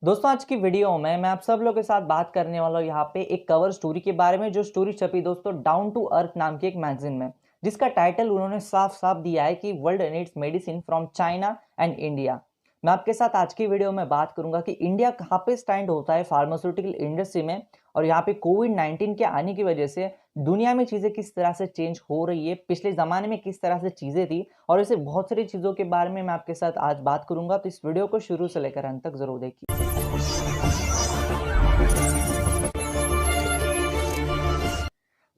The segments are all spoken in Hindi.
दोस्तों आज की वीडियो में मैं आप सब लोगों के साथ बात करने वाला हूँ यहाँ पे एक कवर स्टोरी के बारे में, जो स्टोरी छपी दोस्तों डाउन टू अर्थ नाम की एक मैगजीन में, जिसका टाइटल उन्होंने साफ साफ दिया है कि world needs medicine from China and India. मैं आपके साथ आज की वीडियो में बात करूंगा कि इंडिया कहाँ पे स्टैंड होता है फार्मास्यूटिकल इंडस्ट्री में, और यहाँ पे कोविड-19 के आने की वजह से दुनिया में चीज़ें किस तरह से चेंज हो रही है, पिछले ज़माने में किस तरह से चीज़ें थी, और ऐसे बहुत सारी चीज़ों के बारे में मैं आपके साथ आज बात करूंगा। तो इस वीडियो को शुरू से लेकर अंत तक जरूर देखिए।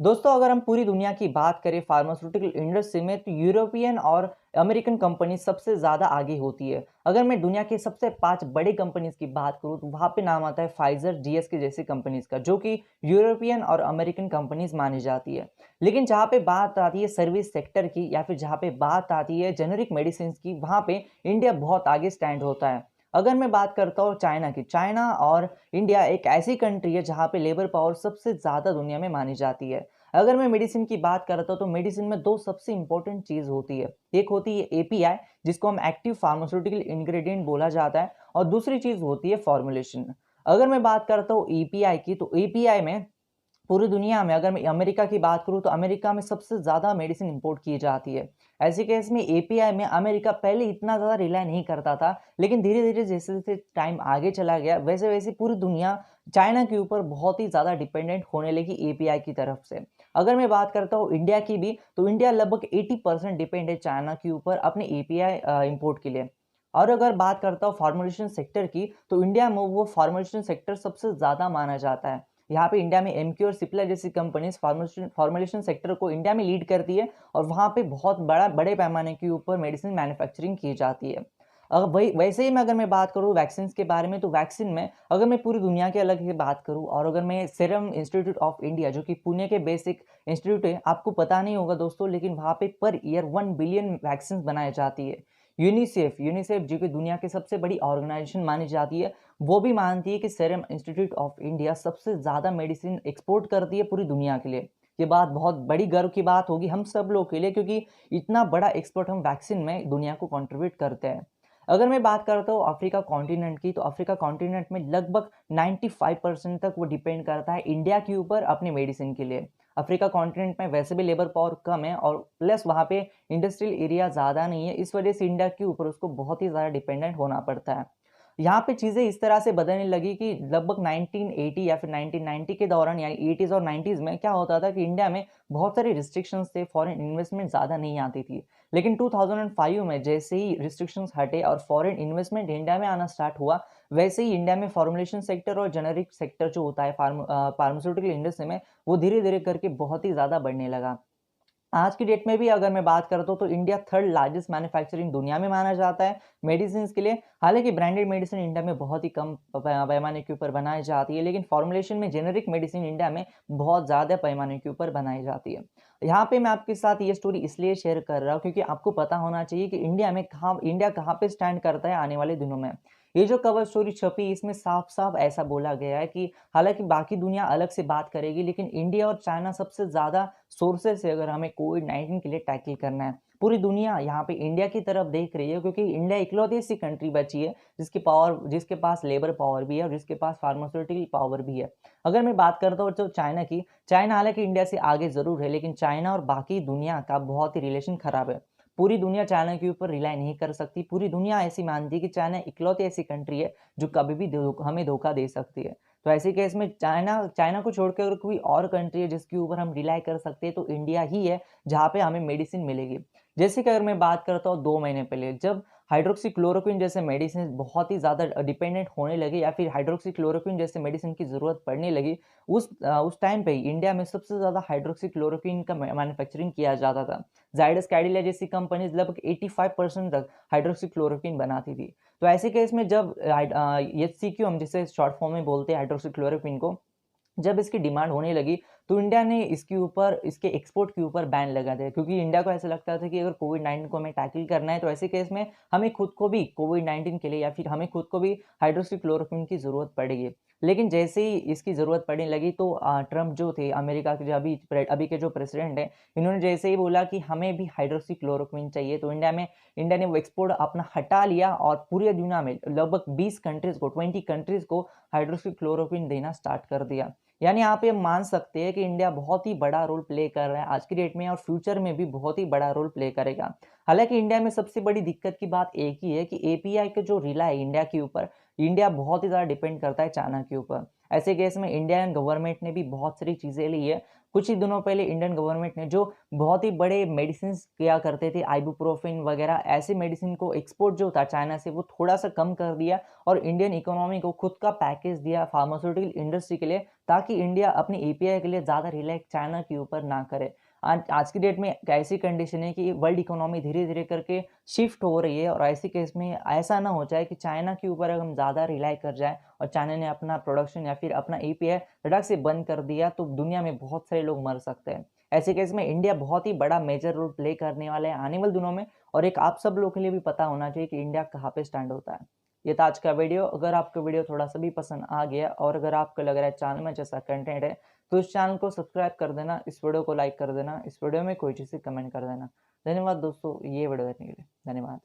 दोस्तों अगर हम पूरी दुनिया की बात करें फार्मास्यूटिकल इंडस्ट्री में, तो यूरोपियन और अमेरिकन कंपनी सबसे ज़्यादा आगे होती है। अगर मैं दुनिया के सबसे 5 बड़ी कंपनीज की बात करूं तो वहाँ पे नाम आता है फाइजर, जीएसके जैसी कंपनीज का, जो कि यूरोपियन और अमेरिकन कंपनीज मानी जाती है। लेकिन जहाँ पे बात आती है सर्विस सेक्टर की, या फिर जहाँ पे बात आती है जेनेरिक मेडिसिन की, वहाँ पे इंडिया बहुत आगे स्टैंड होता है। अगर मैं बात करता हूँ चाइना की, चाइना और इंडिया एक ऐसी कंट्री है जहाँ पे लेबर पावर सबसे ज़्यादा दुनिया में मानी जाती है। अगर मैं मेडिसिन की बात करता हूँ तो मेडिसिन में दो सबसे इंपॉर्टेंट चीज़ होती है। एक होती है एपीआई, जिसको हम एक्टिव फार्मास्यूटिकल इंग्रेडिएंट बोला जाता है, और दूसरी चीज़ होती है फॉर्मुलेशन। अगर मैं बात करता हूँ एपीआई की, तो एपीआई में पूरी दुनिया में, अगर मैं अमेरिका की बात करूँ तो अमेरिका में सबसे ज़्यादा मेडिसिन इंपोर्ट की जाती है। ऐसे केस में एपीआई में अमेरिका पहले इतना ज़्यादा रिलाय नहीं करता था, लेकिन धीरे-धीरे जैसे-जैसे टाइम आगे चला गया, वैसे-वैसे पूरी दुनिया चाइना के ऊपर बहुत ही ज़्यादा डिपेंडेंट होने लगी एपीआई की तरफ से। अगर मैं बात करता हूँ इंडिया की भी, तो इंडिया लगभग 80% डिपेंड है चाइना के ऊपर अपने एपीआई इंपोर्ट के लिए। और अगर बात करता हूँ फॉर्मुलेशन सेक्टर की, तो इंडिया में वो फॉर्मुलेशन सेक्टर सबसे ज़्यादा माना जाता है। यहाँ पे इंडिया में एमक्यू और सिप्ला जैसी कंपनीज फॉर्मुलेशन सेक्टर को इंडिया में लीड करती है, और वहाँ पे बहुत बड़े पैमाने के ऊपर मेडिसिन मैन्युफैक्चरिंग की जाती है। अगर वही वैसे ही मैं अगर मैं बात करूँ वैक्सीन के बारे में, तो वैक्सीन में अगर मैं पूरी दुनिया के अलग की बात करूँ, और अगर मैं सीरम इंस्टीट्यूट ऑफ इंडिया, जो कि पुणे के बेसिक इंस्टीट्यूट है, आपको पता नहीं होगा दोस्तों, लेकिन वहाँ पे पर ईयर 1 बिलियन वैक्सीन बनाई जाती है। यूनिसेफ यूनिसेफ जो कि दुनिया की सबसे बड़ी ऑर्गेनाइजेशन मानी जाती है, वो भी मानती है कि सीरम इंस्टीट्यूट ऑफ इंडिया सबसे ज़्यादा मेडिसिन एक्सपोर्ट करती है पूरी दुनिया के लिए। ये बात बहुत बड़ी गर्व की बात होगी हम सब लोग के लिए, क्योंकि इतना बड़ा एक्सपोर्ट हम वैक्सीन में दुनिया को कंट्रीब्यूट करते हैं। अगर मैं बात करता हूँ अफ्रीका कॉन्टिनेंट की, तो अफ्रीका कॉन्टिनेंट में लगभग 95% तक वो डिपेंड करता है इंडिया के ऊपर अपने मेडिसिन के लिए। अफ्रीका कॉन्टिनेंट में वैसे भी लेबर पावर कम है, और प्लस वहाँ पे इंडस्ट्रियल एरिया ज़्यादा नहीं है, इस वजह से इंडिया के ऊपर उसको बहुत ही ज़्यादा डिपेंडेंट होना पड़ता है। यहाँ पे चीज़ें इस तरह से बदलने लगी कि लगभग 1980 या फिर 1990 के दौरान, यानी 80s और 90s में क्या होता था कि इंडिया में बहुत सारे रिस्ट्रिक्शंस थे, फॉरेन इन्वेस्टमेंट ज़्यादा नहीं आती थी। लेकिन 2005 में जैसे ही रिस्ट्रिक्शंस हटे और फॉरेन इन्वेस्टमेंट इंडिया में आना स्टार्ट हुआ, वैसे ही इंडिया में फॉर्मुलेशन सेक्टर और जेनेरिक सेक्टर जो होता है फार्मास्यूटिकल इंडस्ट्री में, वो धीरे-धीरे करके बहुत ही ज़्यादा बढ़ने लगा। आज की डेट में भी अगर मैं बात करता हूँ तो इंडिया थर्ड लार्जेस्ट मैन्युफैक्चरिंग दुनिया में माना जाता है मेडिसिन के लिए। हालांकि ब्रांडेड मेडिसिन इंडिया में बहुत ही कम पैमाने के ऊपर बनाई जाती है, लेकिन फॉर्मुलेशन में जेनेरिक मेडिसिन इंडिया में बहुत ज़्यादा पैमाने के ऊपर बनाई जाती है। यहाँ पे मैं आपके साथ ये स्टोरी इसलिए शेयर कर रहा हूँ क्योंकि आपको पता होना चाहिए कि इंडिया कहाँ पे स्टैंड करता है आने वाले दिनों में। ये जो कवर स्टोरी छपी, इसमें साफ साफ ऐसा बोला गया है कि हालांकि बाकी दुनिया अलग से बात करेगी, लेकिन इंडिया और चाइना सबसे ज़्यादा सोर्सेस से अगर हमें कोविड-19 के लिए टैकल करना है, पूरी दुनिया यहाँ पे इंडिया की तरफ देख रही है, क्योंकि इंडिया इकलौती ऐसी कंट्री बची है जिसके पास लेबर पावर भी है और जिसके पास फार्मास्यूटिकल पावर भी है। अगर मैं बात करता हूँ तो चाइना की, चाइना हालांकि इंडिया से आगे ज़रूर है, लेकिन चाइना और बाकी दुनिया का बहुत ही रिलेशन खराब है। पूरी दुनिया चाइना के ऊपर रिलाय नहीं कर सकती, पूरी दुनिया ऐसी मानती है कि चाइना इकलौती ऐसी कंट्री है जो कभी भी हमें धोखा दे सकती है। तो ऐसे केस में चाइना चाइना को छोड़कर अगर कोई और कंट्री है जिसके ऊपर हम रिलाय कर सकते हैं, तो इंडिया ही है जहाँ पे हमें मेडिसिन मिलेगी। जैसे कि अगर मैं बात करता हूँ 2 महीने पहले, जब हाइड्रोक्सीक्लोरोक्विन जैसे मेडिसिन बहुत ही ज़्यादा डिपेंडेंट होने लगे, या फिर हाइड्रोक्सीक्लोरोक्विन जैसे मेडिसिन की ज़रूरत पड़ने लगी, उस टाइम पे ही इंडिया में सबसे ज़्यादा हाइड्रोक्सीक्लोरोक्विन का मैन्युफैक्चरिंग किया जाता था। जाइडस कैडिला जैसी कंपनीज लगभग 85% तक हाइड्रोक्सीक्लोरोक्विन बनाती थी। तो ऐसे केस में जब एचसीक्यू हम जिसे शॉर्ट फॉर्म में बोलते हैं हाइड्रोक्सीक्लोरोक्विन को, जब इसकी डिमांड होने लगी, तो इंडिया ने इसके एक्सपोर्ट के ऊपर बैन लगा दिया, क्योंकि इंडिया को ऐसा लगता था कि अगर कोविड-19 को हमें टैकल करना है, तो ऐसे केस में हमें खुद को भी कोविड-19 के लिए, या फिर हमें खुद को भी हाइड्रोक्सीक्लोरोक्विन की ज़रूरत पड़ेगी। लेकिन जैसे ही इसकी ज़रूरत पड़ने लगी तो ट्रम्प जो थे अमेरिका के जो अभी के जो प्रेसिडेंट हैं, इन्होंने जैसे ही बोला कि हमें भी हाइड्रोक्सी क्लोरोक्विन चाहिए, तो इंडिया ने वो एक्सपोर्ट अपना हटा लिया और पूरी दुनिया में लगभग 20 कंट्रीज़ को 20 कंट्रीज़ को हाइड्रोक्सी क्लोरोक्विन देना स्टार्ट कर दिया। यानी आप ये मान सकते हैं कि इंडिया बहुत ही बड़ा रोल प्ले कर रहा है आज की डेट में और फ्यूचर में भी बहुत ही बड़ा रोल प्ले करेगा। हालाँकि इंडिया में सबसे बड़ी दिक्कत की बात एक ही है कि एपीआई का जो रिला है इंडिया के ऊपर, इंडिया बहुत ही ज़्यादा डिपेंड करता है चाइना के ऊपर। ऐसे केस में इंडियन गवर्नमेंट ने भी बहुत सारी चीज़ें ली है। कुछ ही दिनों पहले इंडियन गवर्नमेंट ने जो बहुत ही बड़े मेडिसिन्स किया करते थे, आइबुप्रोफेन वगैरह ऐसे मेडिसिन को एक्सपोर्ट जो था चाइना से वो थोड़ा-सा कम कर दिया और इंडियन इकोनॉमी को खुद का पैकेज दिया फार्मास्यूटिकल इंडस्ट्री के लिए, ताकि इंडिया अपनी एपीआई के लिए ज़्यादा रिलाय चाइना के ऊपर ना करे। आज आज की डेट में एक ऐसी कंडीशन है कि वर्ल्ड इकोनॉमी धीरे-धीरे करके शिफ्ट हो रही है और ऐसे केस में ऐसा ना हो जाए कि चाइना के ऊपर अगर हम ज़्यादा रिलाय कर जाएँ और चाइना ने अपना प्रोडक्शन या फिर अपना एपीआई धड़ाक से बंद कर दिया, तो दुनिया में बहुत सारे लोग मर सकते हैं। ऐसे केस में इंडिया बहुत ही बड़ा मेजर रोल प्ले करने वाला है आने वाले दिनों में और एक आप सब लोग के लिए भी पता होना चाहिए कि इंडिया कहाँ पे स्टैंड होता है। ये था आज का वीडियो। अगर आपको वीडियो थोड़ा-सा भी पसंद आ गया और अगर आपको लग रहा है चैनल में जैसा कंटेंट है, तो इस चैनल को सब्सक्राइब कर देना, इस वीडियो को लाइक कर देना, इस वीडियो में कोई चीज़ कमेंट कर देना। धन्यवाद दोस्तों, ये वीडियो देखने के लिए। धन्यवाद।